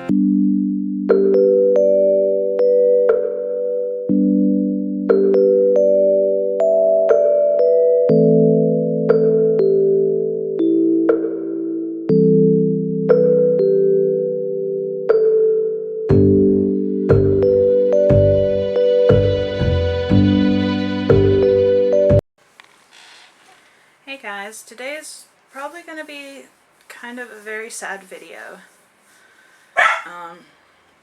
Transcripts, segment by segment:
Hey guys, today is probably going to be kind of a very sad video.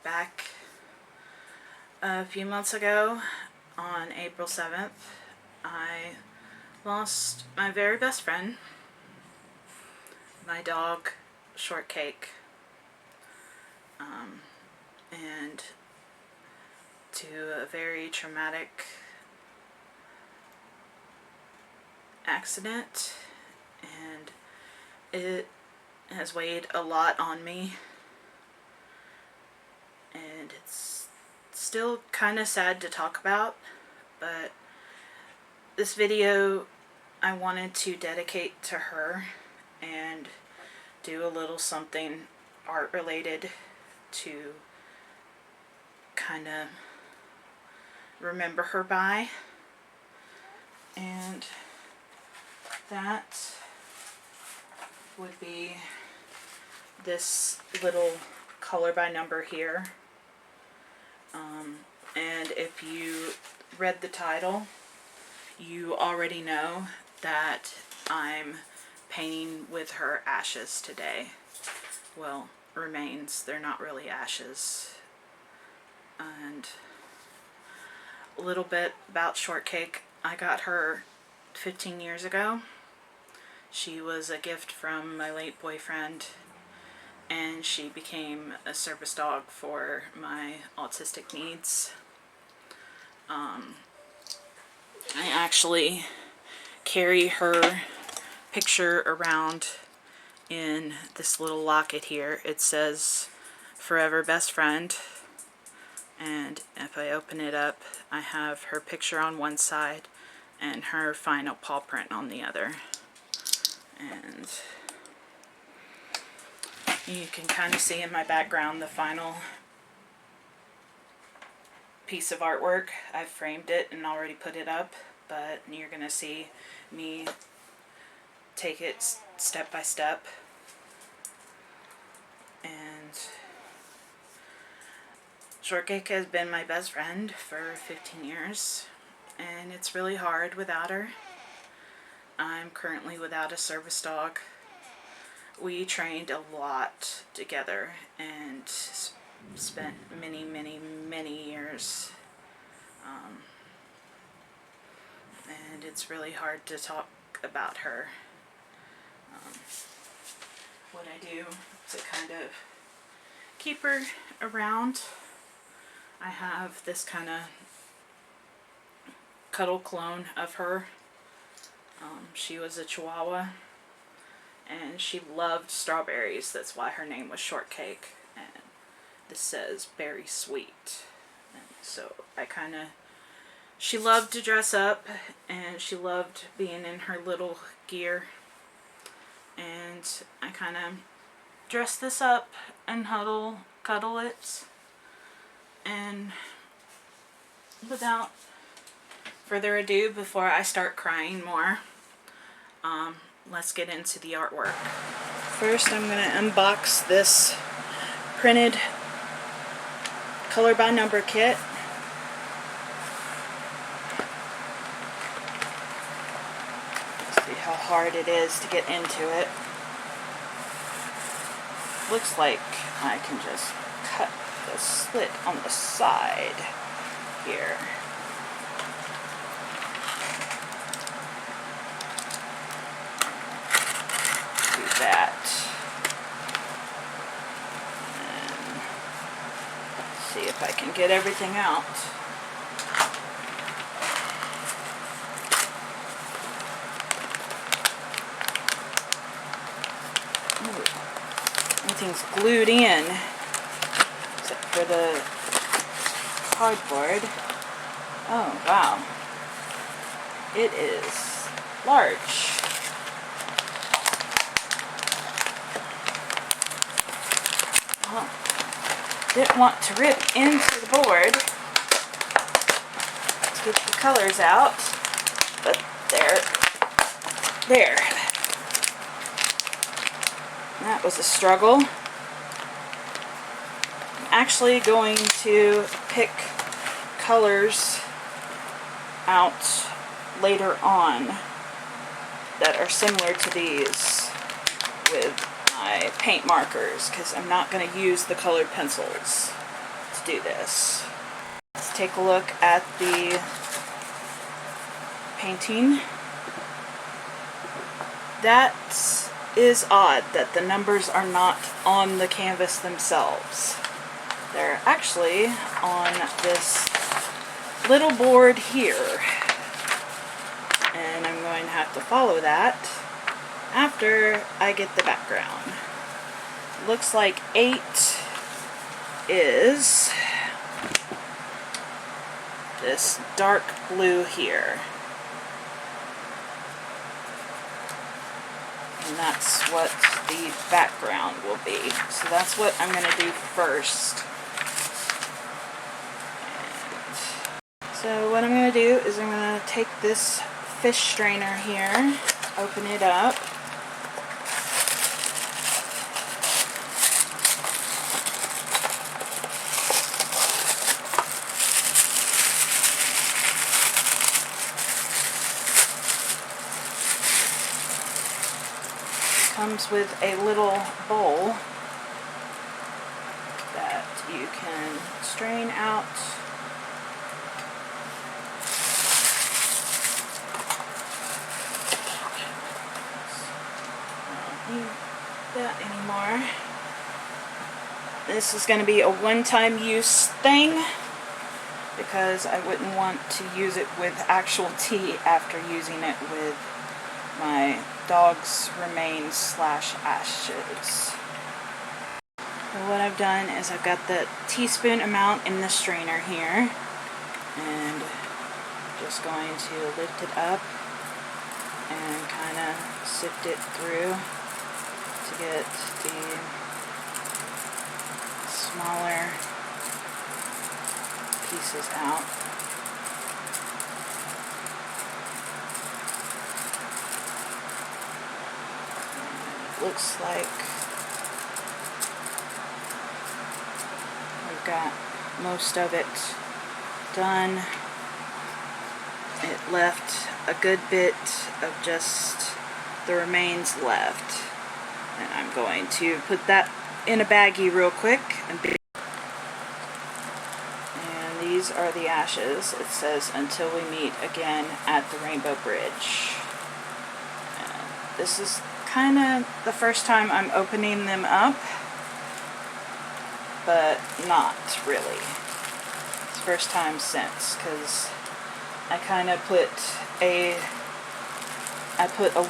Back a few months ago, on April 7th, I lost my very best friend, my dog, Shortcake, and to a very traumatic accident, and it has weighed a lot on me, and it's still kind of sad to talk about, but this video I wanted to dedicate to her and do a little something art related to kind of remember her by, and that would be this little color by number here. And if you read the title, you already know that I'm painting with her ashes today. Well, remains. They're not really ashes. And a little bit about Shortcake. I got her 15 years ago. She was a gift from my late boyfriend, and she became a service dog for my autistic needs. I actually carry her picture around in this little locket here. It says "Forever Best Friend," and if I open it up, I have her picture on one side and her final paw print on the other. And you can kind of see in my background the final piece of artwork. I've framed it and already put it up, but you're going to see me take it step by step. And Shortcake has been my best friend for 15 years, and it's really hard without her. I'm currently without a service dog. We trained a lot together and spent many, many, many years. And it's really hard to talk about her. What I do to kind of keep her around, I have this kind of cuddle clone of her. She was a Chihuahua, and she loved strawberries. That's why her name was Shortcake. And this says "berry sweet." And so she loved to dress up, and she loved being in her little gear. And I kind of dress this up and cuddle it. And without further ado, before I start crying more, let's get into the artwork. First, I'm going to unbox this printed color by number kit. See how hard it is to get into it. Looks like I can just cut the slit on the side here. That, and see if I can get everything out. Ooh. Everything's glued in except for the cardboard. Oh wow, it is large. Didn't want to rip into the board to get the colors out, but there. That was a struggle. I'm actually going to pick colors out later on that are similar to these with my paint markers, because I'm not going to use the colored pencils to do this. Let's take a look at the painting. That is odd that the numbers are not on the canvas themselves. They're actually on this little board here, and I'm going to have to follow that after I get the background. Looks like 8 is this dark blue here. And that's what the background will be. So that's what I'm going to do first. And so what I'm going to do is I'm going to take this fish strainer here, open it up. Comes with a little bowl that you can strain out don't need that anymore. This is going to be a one-time use thing because I wouldn't want to use it with actual tea after using it with my dog's remains / ashes. So what I've done is I've got the teaspoon amount in the strainer here, and just going to lift it up and kind of sift it through to get the smaller pieces out. Looks like we've got most of it done. It left a good bit of just the remains left, and I'm going to put that in a baggie real quick. And these are the ashes. It says, "Until we meet again at the Rainbow Bridge." And this is kind of the first time I'm opening them up, but not really. It's first time since, because I kind of put a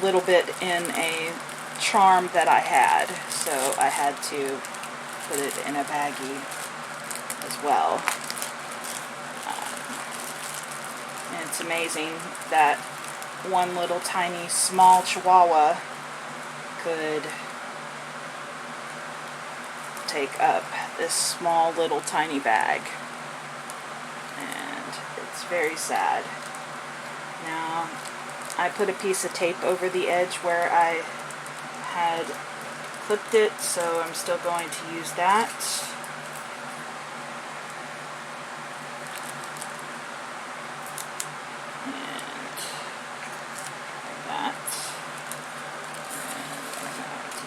little bit in a charm that I had, so I had to put it in a baggie as well. And it's amazing that one little tiny small Chihuahua could take up this small little tiny bag, and it's very sad. Now I put a piece of tape over the edge where I had clipped it, so I'm still going to use that.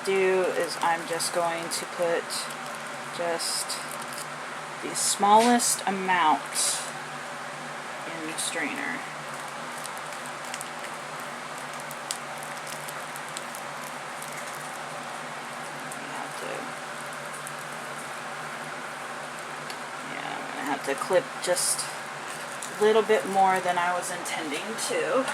Do is I'm just going to put just the smallest amount in the strainer. I'm gonna have to clip just a little bit more than I was intending to.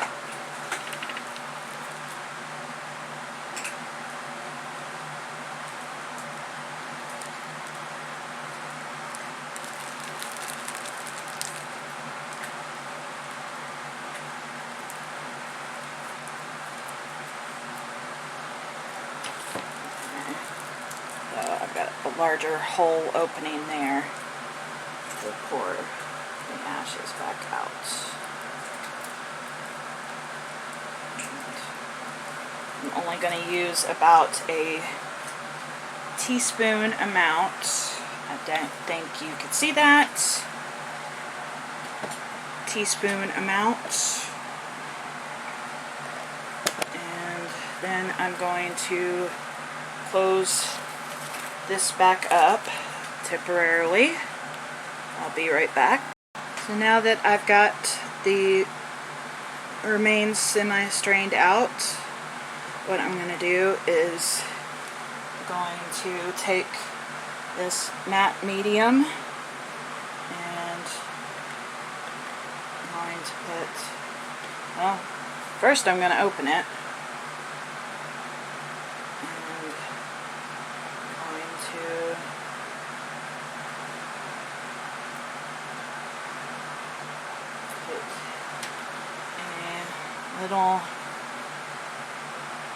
I've got a larger hole opening there to pour the ashes back out. I'm only going to use about a teaspoon amount. I don't think you can see that. Teaspoon amount. And then I'm going to close this back up temporarily. I'll be right back. So now that I've got the remains semi-strained out, what I'm going to do is going to take this matte medium and I'm going to put, well, first I'm going to open it. And I'm going to put a little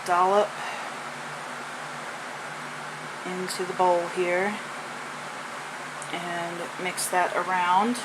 dollop into the bowl here and mix that around.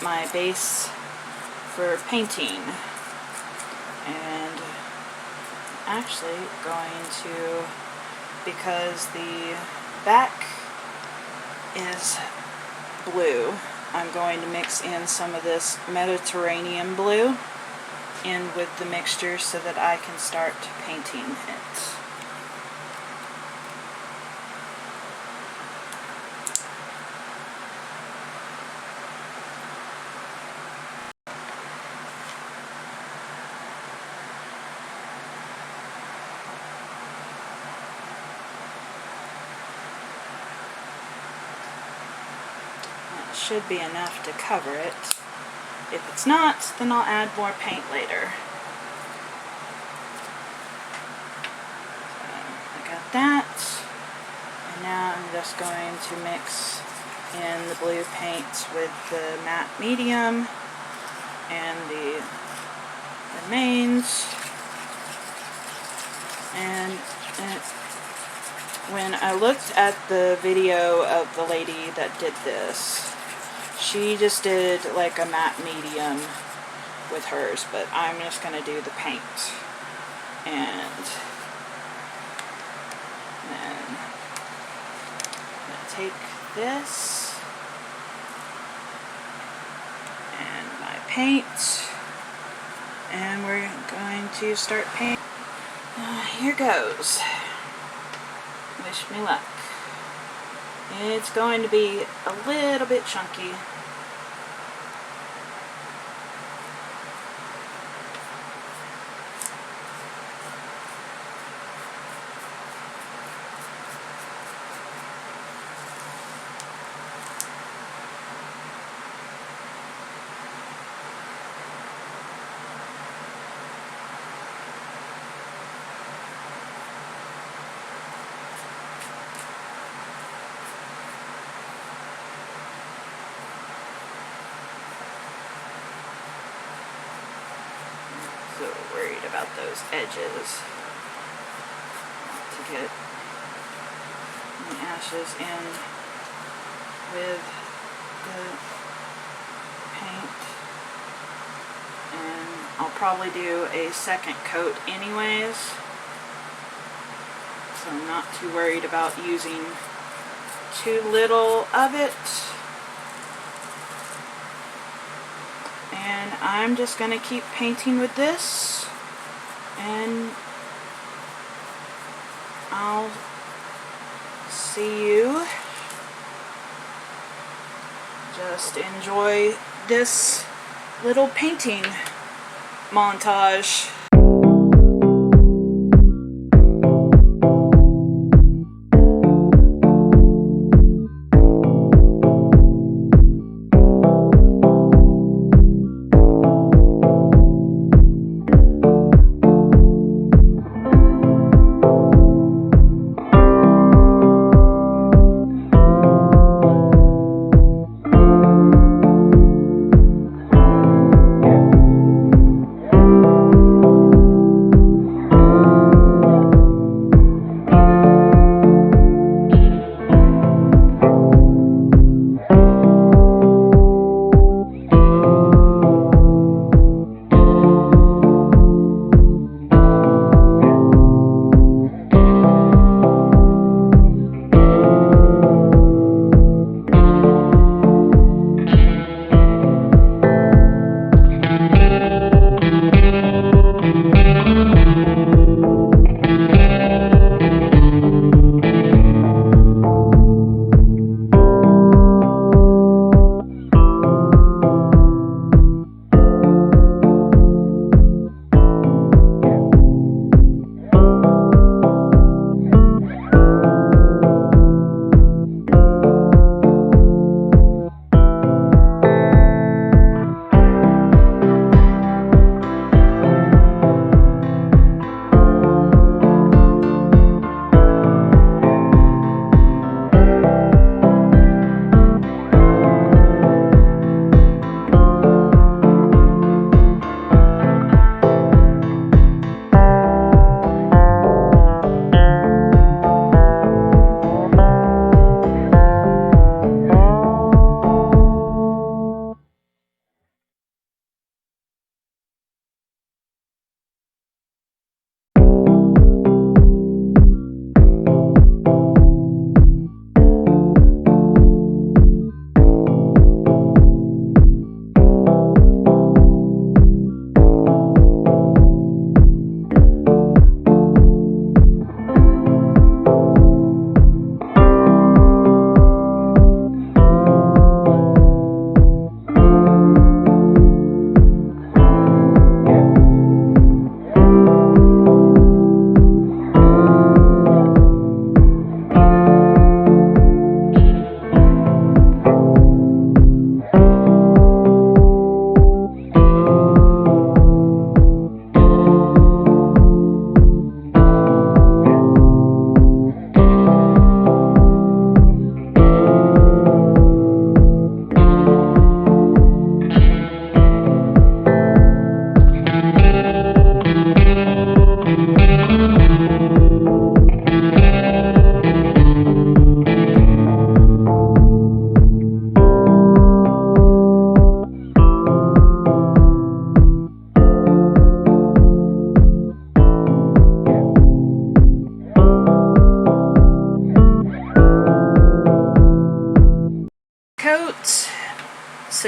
My base for painting, and actually going to, because the back is blue, I'm going to mix in some of this Mediterranean blue in with the mixture so that I can start painting it. Should be enough to cover it. If it's not, then I'll add more paint later. So I got that, and now I'm just going to mix in the blue paint with the matte medium and the remains. And when I looked at the video of the lady that did this, she just did like a matte medium with hers, but I'm just going to do the paint. And then I'm going to take this and my paint, and we're going to start painting. Here goes. Wish me luck. It's going to be a little bit chunky. So worried about those edges. To get the ashes in with the paint. And I'll probably do a second coat anyways. So I'm not too worried about using too little of it. And I'm just going to keep painting with this, and I'll see you. Just enjoy this little painting montage.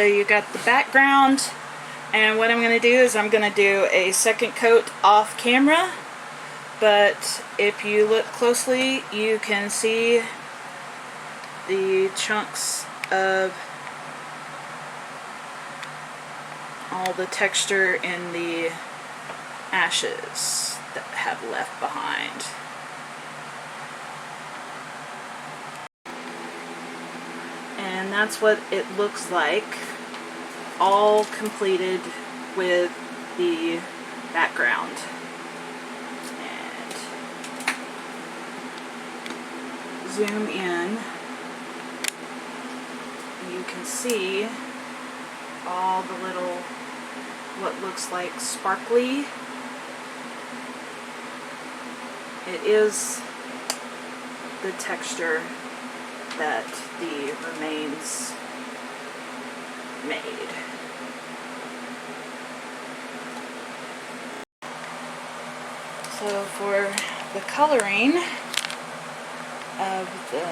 you got the background, and what I'm going to do is I'm going to do a second coat off camera, but if you look closely you can see the chunks of all the texture in the ashes that have left behind. And that's what it looks like, all completed with the background. And zoom in, you can see all the little, what looks like sparkly. It is the texture that the remains made. So for the coloring of the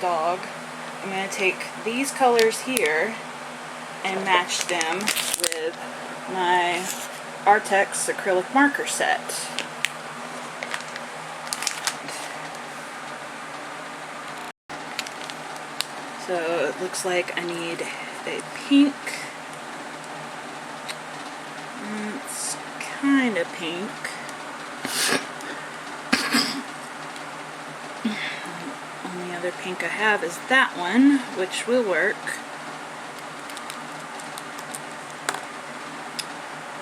dog, I'm going to take these colors here and match them with my arrtx acrylic marker set. So it looks like I need a pink. It's kind of pink. Only other pink I have is that one, which will work.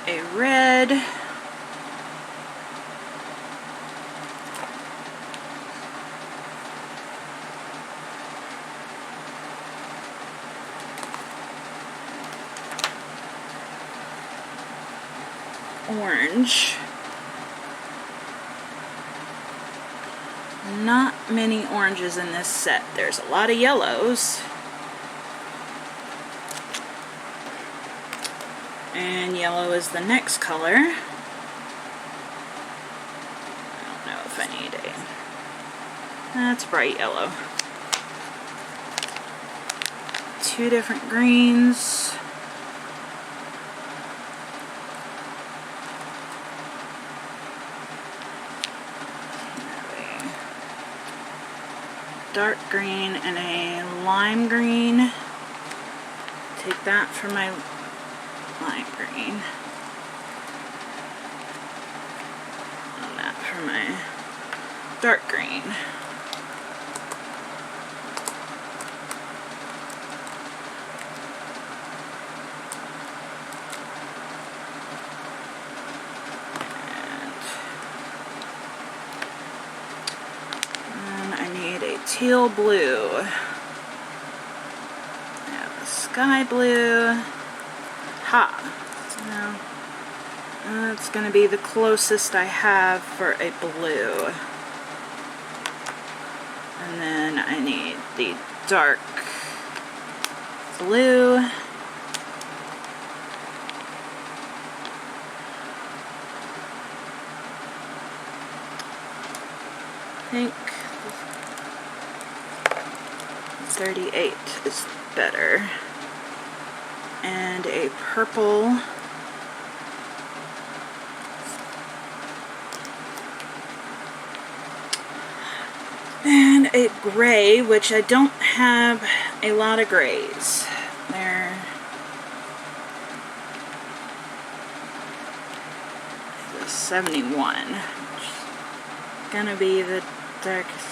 A red. Orange. Not many oranges in this set. There's a lot of yellows. And yellow is the next color. I don't know if I need a... That's bright yellow. Two different greens. Dark green and a lime green. Take that for my lime green. And that for my dark green. Teal blue. I have a sky blue. Ha! So that's going to be the closest I have for a blue. And then I need the dark blue. Pink. 38 is better. And a purple. And a gray, which I don't have a lot of grays. They're 71. Which is gonna be the darkest.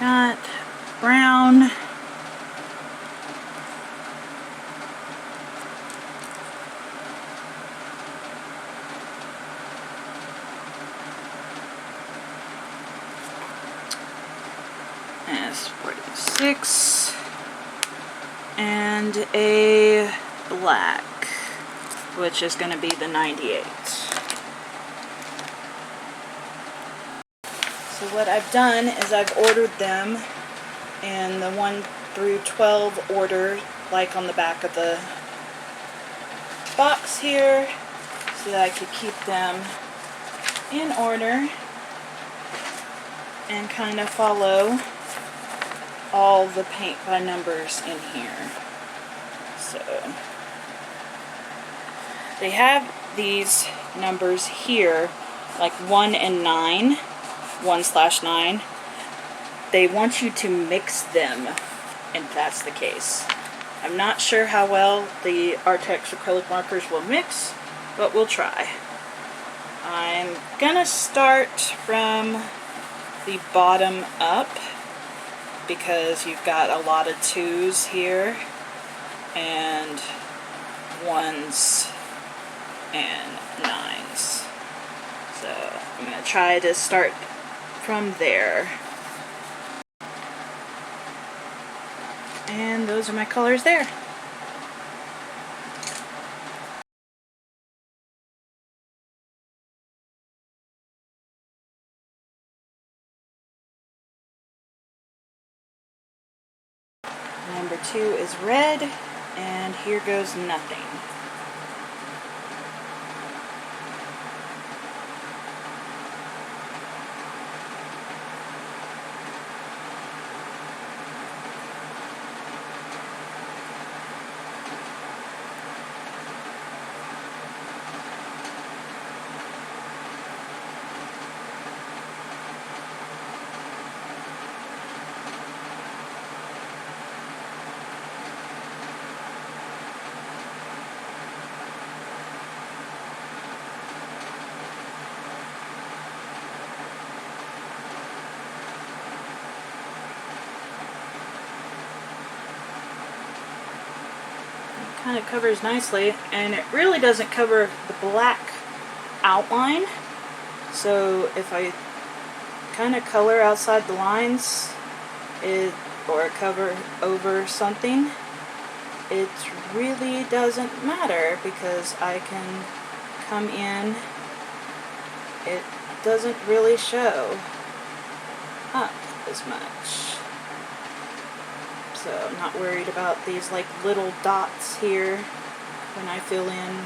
Got brown. S46 and a black, which is going to be the 98. So what I've done is I've ordered them in the 1 through 12 order, like on the back of the box here, so that I could keep them in order and kind of follow all the paint by numbers in here. So they have these numbers here, like 1 and 9, 1/9. They want you to mix them, and that's the case. I'm not sure how well the arrtx acrylic markers will mix, but we'll try. I'm gonna start from the bottom up because you've got a lot of 2s here and 1s and 9s. So I'm gonna try to start from there. And those are my colors there. Number 2 is red, and here goes nothing. Kind of covers nicely, and it really doesn't cover the black outline. So if I kind of color outside the lines or cover over something, it really doesn't matter because I can come in. It doesn't really show up as much. So I'm not worried about these like little dots here when I fill in.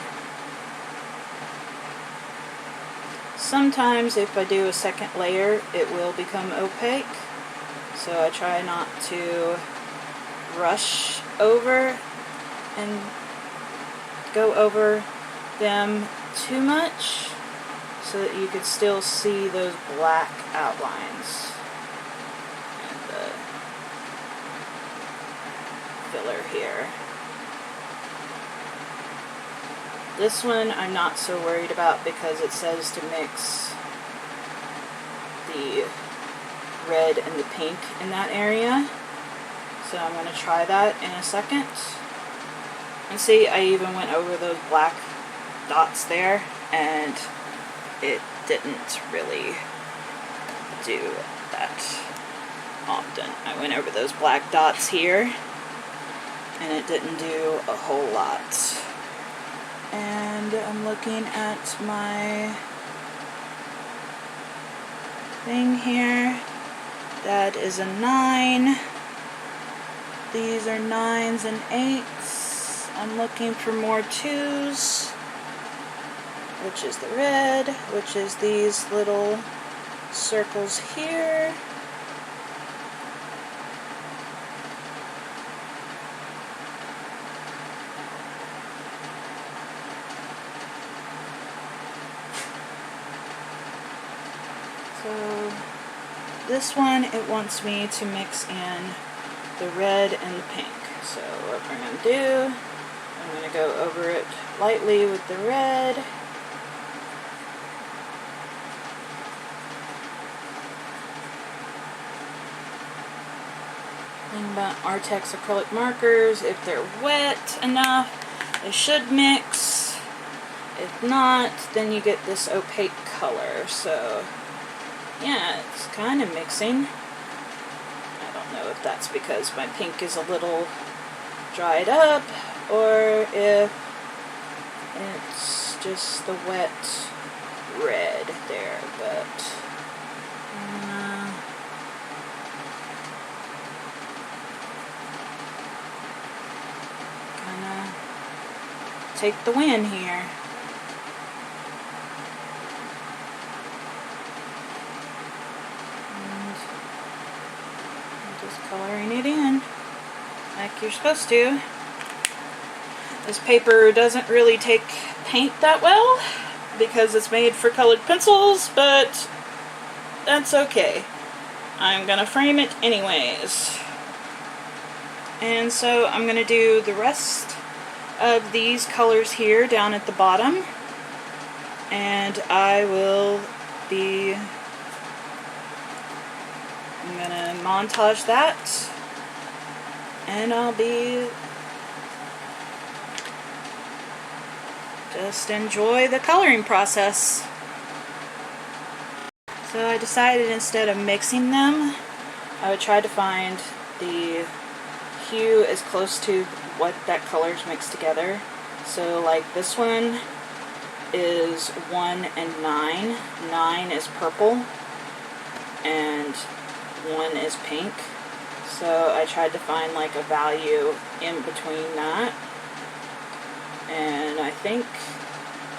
Sometimes if I do a second layer, it will become opaque. So I try not to rush over and go over them too much so that you could still see those black outlines. Filler here. This one I'm not so worried about because it says to mix the red and the pink in that area. So I'm going to try that in a second. And see, I even went over those black dots there and it didn't really do that often. I went over those black dots here and it didn't do a whole lot. And I'm looking at my thing here. That is a 9. These are 9s and 8s. I'm looking for more 2s, which is the red, which is these little circles here. So this one, it wants me to mix in the red and the pink. So what we're going to do, I'm going to go over it lightly with the red. Thing about arrtx acrylic markers, if they're wet enough, they should mix. If not, then you get this opaque color. So yeah, it's kind of mixing. I don't know if that's because my pink is a little dried up or if it's just the wet red there, but kind of take the win here. Coloring it in like you're supposed to. This paper doesn't really take paint that well because it's made for colored pencils, but that's okay. I'm gonna frame it anyways. And so I'm gonna do the rest of these colors here down at the bottom, and I'm gonna montage that, and I'll be just enjoy the coloring process. So I decided instead of mixing them, I would try to find the hue as close to what that color's mixed together. So like this one is 1 and 9. 9 is purple and 1 is pink. So I tried to find like a value in between that. And I think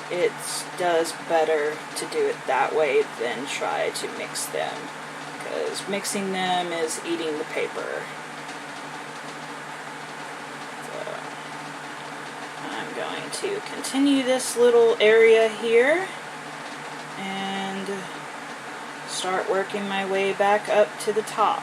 it does better to do it that way than try to mix them, because mixing them is eating the paper. So I'm going to continue this little area here and start working my way back up to the top.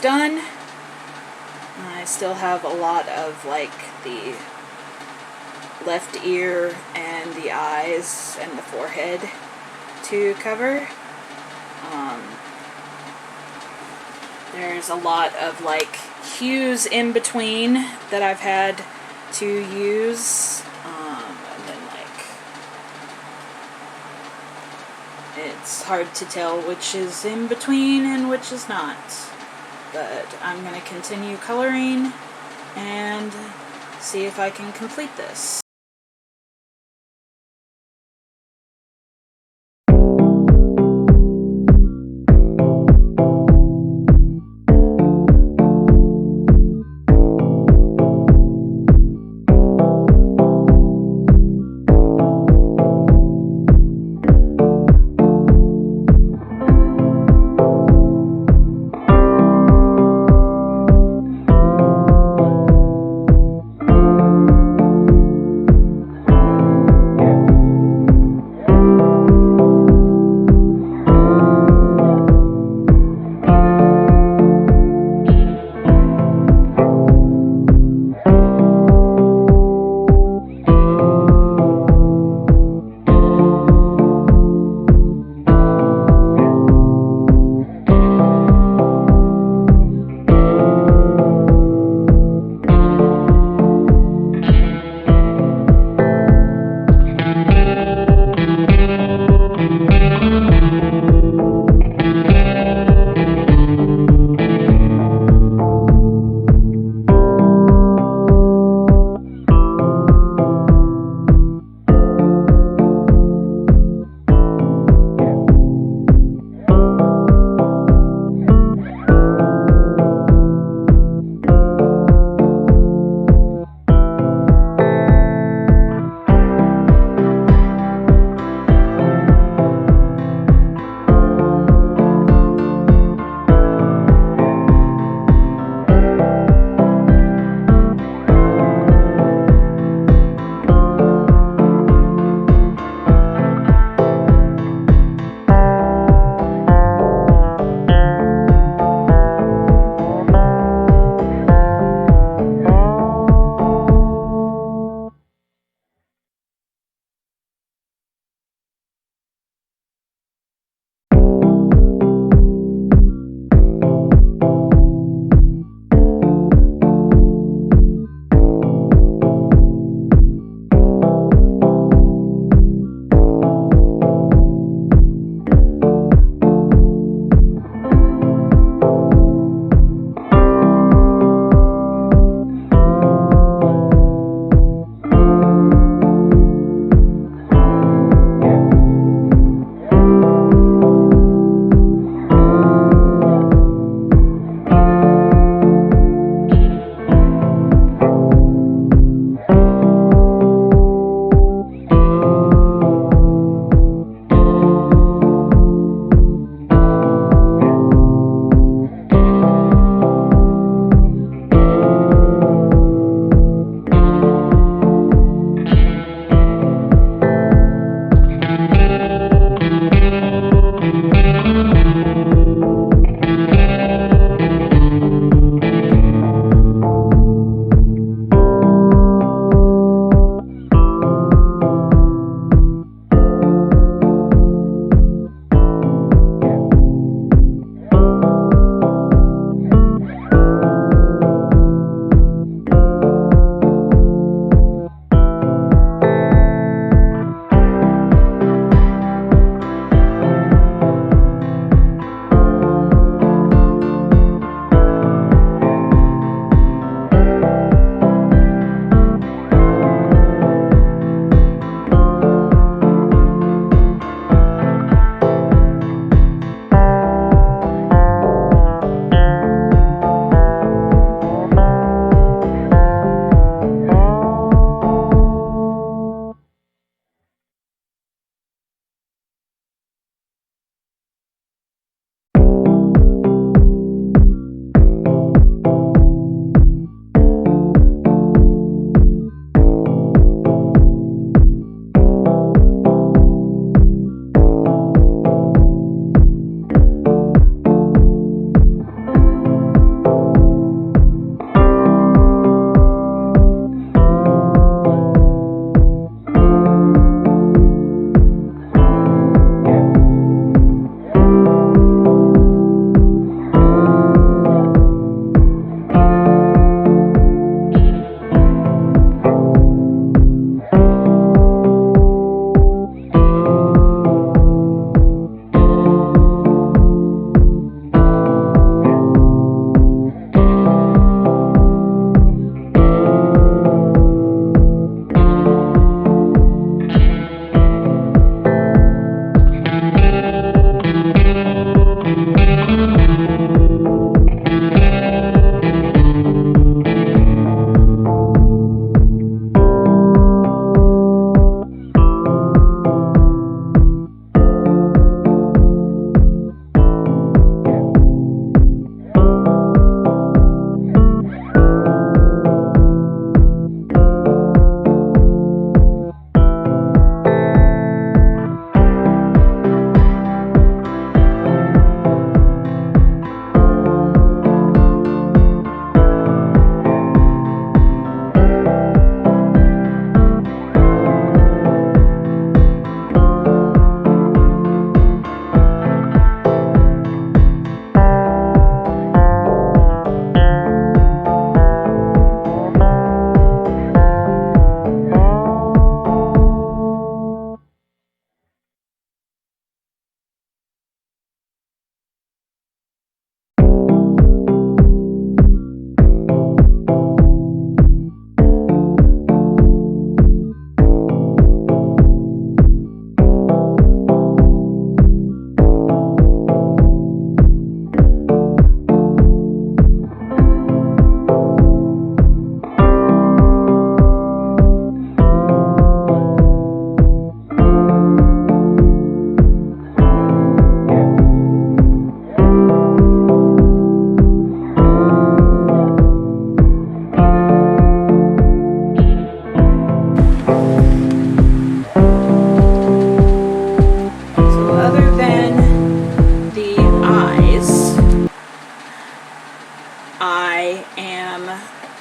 done. I still have a lot of like the left ear and the eyes and the forehead to cover. There's a lot of like hues in between that I've had to use, and then like it's hard to tell which is in between and which is not, but I'm going to continue coloring and see if I can complete this.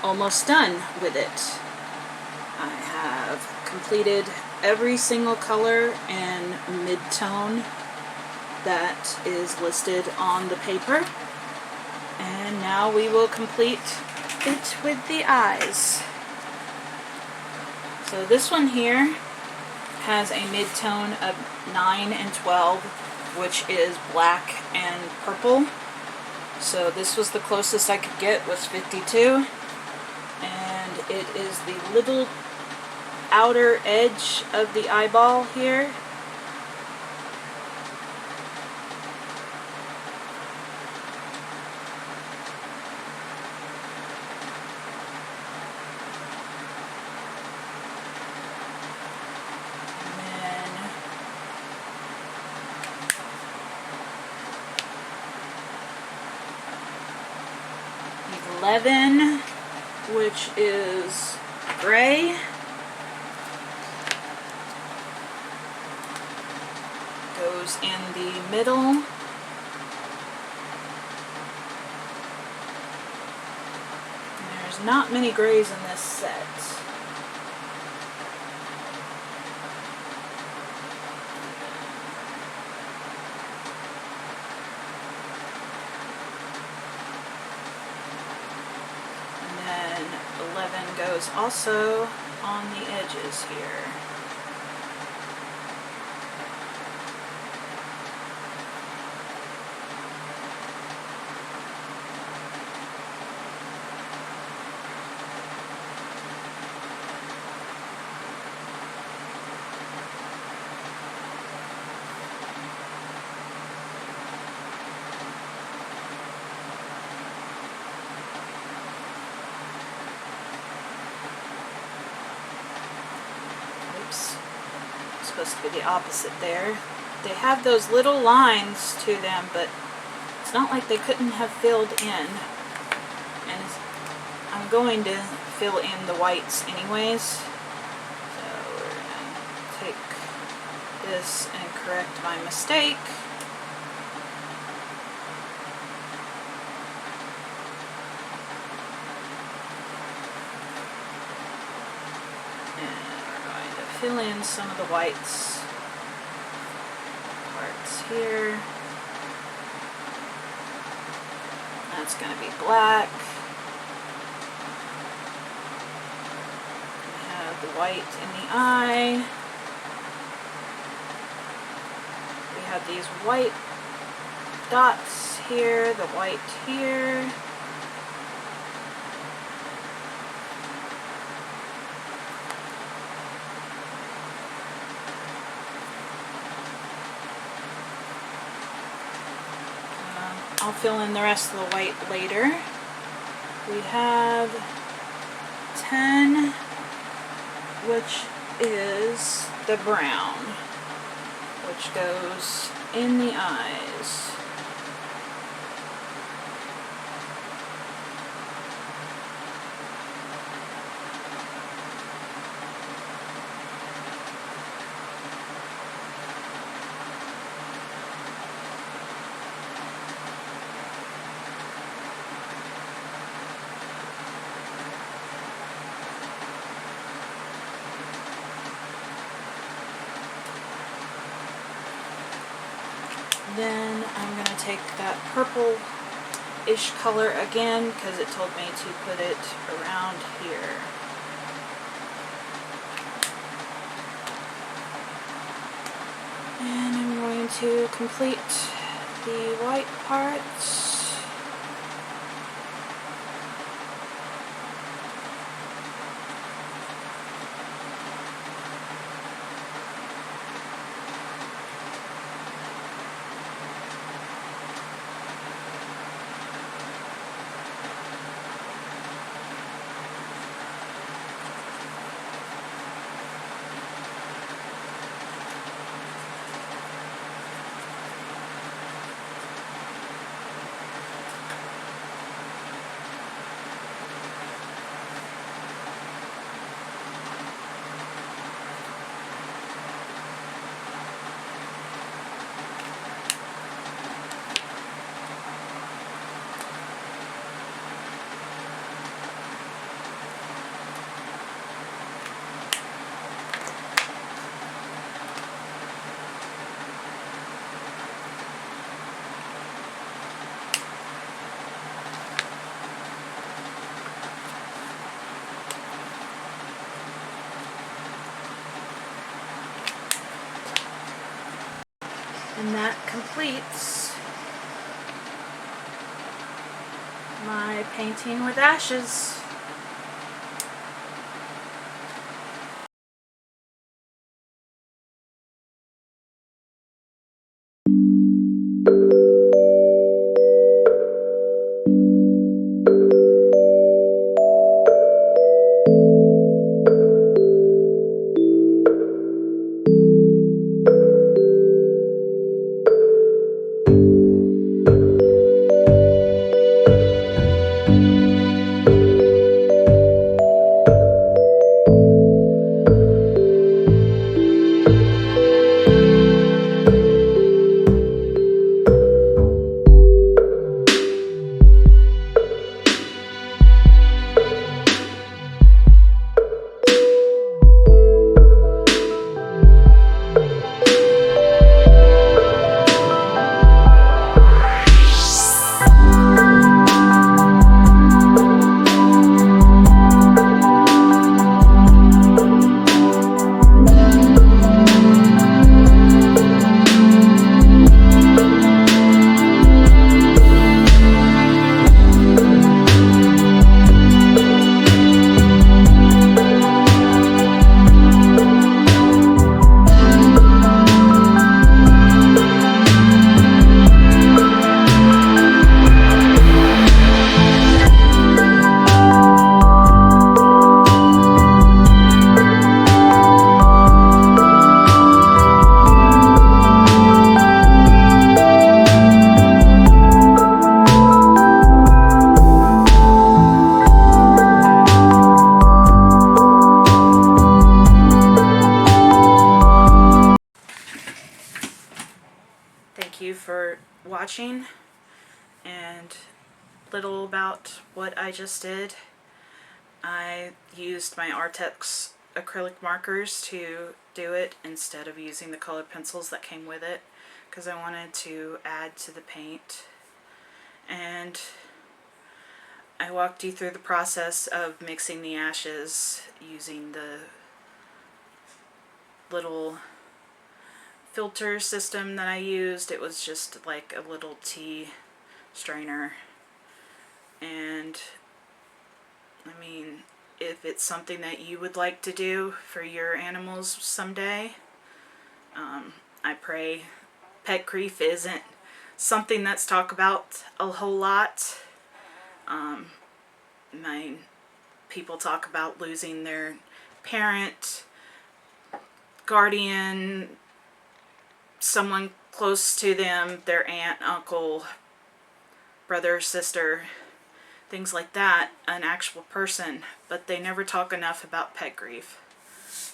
almost done with it. I have completed every single color and mid-tone that is listed on the paper. And now we will complete it with the eyes. So this one here has a mid-tone of 9 and 12, which is black and purple. So this was the closest I could get, was 52. And it is the little outer edge of the eyeball here. And then 11, which is gray. Goes in the middle. There's not many grays in this set. And then 11 goes also on the edges here. Supposed to be the opposite there. They have those little lines to them, but it's not like they couldn't have filled in. And I'm going to fill in the whites anyways. So we're going to take this and correct my mistake. Fill in some of the whites parts here. That's going to be black. We have the white in the eye. We have these white dots here, the white here. I'll fill in the rest of the white later. We have 10, which is the brown, which goes in the eyes. Then I'm going to take that purple-ish color again because it told me to put it around here. And I'm going to complete the white parts. completes my painting with ashes. Thank you for watching, and little about what I just did. I used my arrtx acrylic markers to do it instead of using the colored pencils that came with it, because I wanted to add to the paint. And I walked you through the process of mixing the ashes using the little filter system that I used. It was just like a little tea strainer. And I mean, if it's something that you would like to do for your animals someday, I pray. Pet grief isn't something that's talked about a whole lot. People talk about losing their parent, guardian, someone close to them, their aunt, uncle, brother, sister, things like that, an actual person, but they never talk enough about pet grief.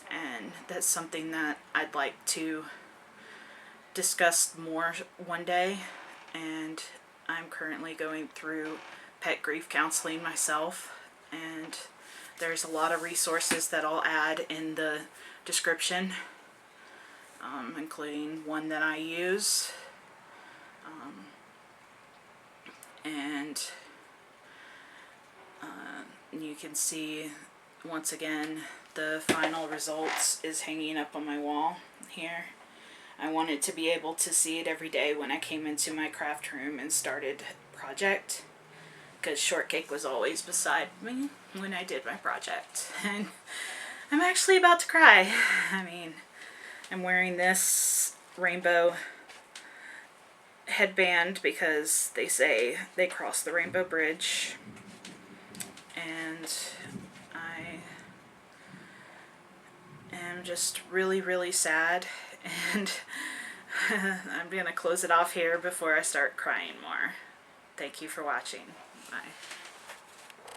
And that's something that I'd like to discuss more one day. And I'm currently going through pet grief counseling myself, and there's a lot of resources that I'll add in the description, including one that I use, and you can see once again the final results is hanging up on my wall here. I wanted to be able to see it every day when I came into my craft room and started project, because Shortcake was always beside me when I did my project. And I'm actually about to cry. I mean, I'm wearing this rainbow headband because they say they crossed the rainbow bridge, and I am just really, really sad, and I'm gonna close it off here before I start crying more. Thank you for watching. Bye.